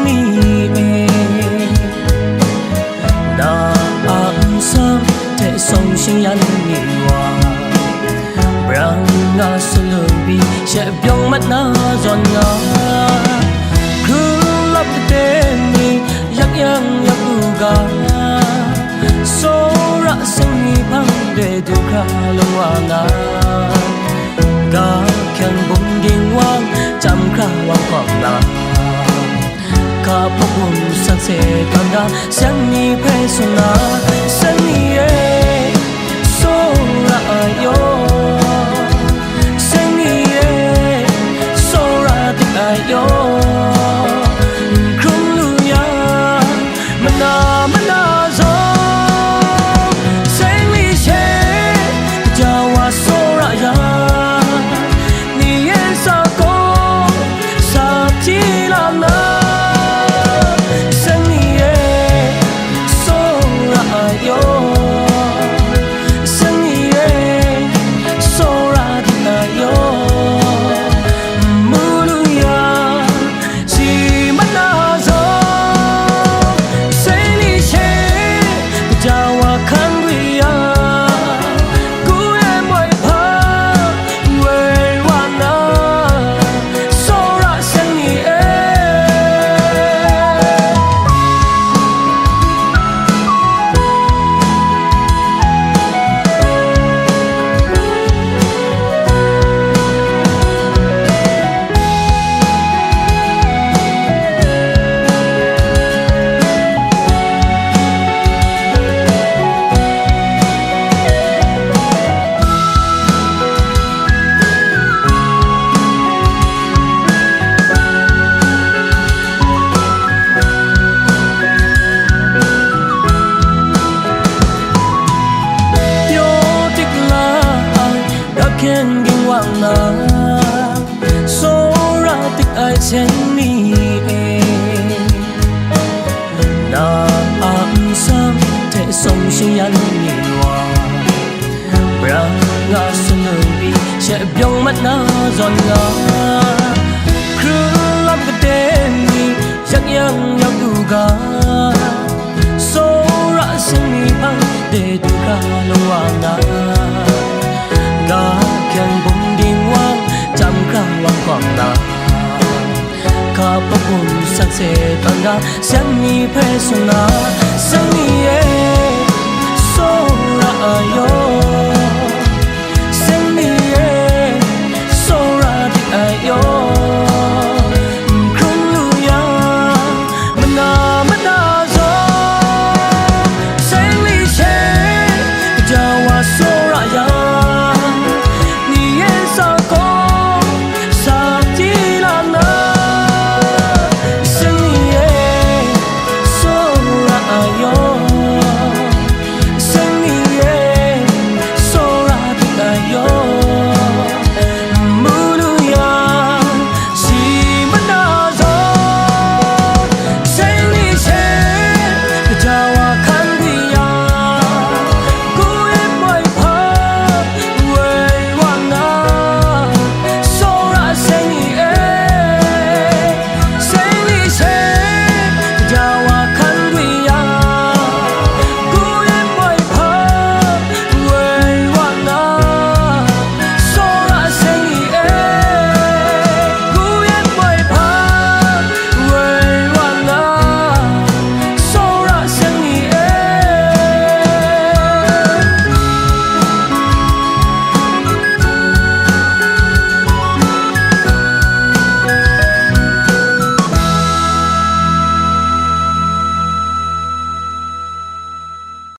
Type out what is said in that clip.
ni na am sam te song xin yan ni wa brang na sulubi she byong mat na zon nga ku lap te ni yak yang yak uga so ra sing ni bang de du kha lo wa na ga khen bung ding wang cham kha wang kong na ka po bung sang se kan da sang ni pe so na sang ni e so ra yo sang ni e so ra ti yo krum lu ya mana mana zo sang ni che ja wa so ra ya ni e sa ko sa ti la na so ra tik ai chen ni na am sam te song xin yan ni wa bra nga sulubi she byong mat na zon nga kru lam ka te ni yak yang yak du ga so ra sing ni bang de du ka lo wa na ga khen bung ding wang cham kha wang kong na ka pa bung sang se tan da sang ni pe so na sang ni e so ra yo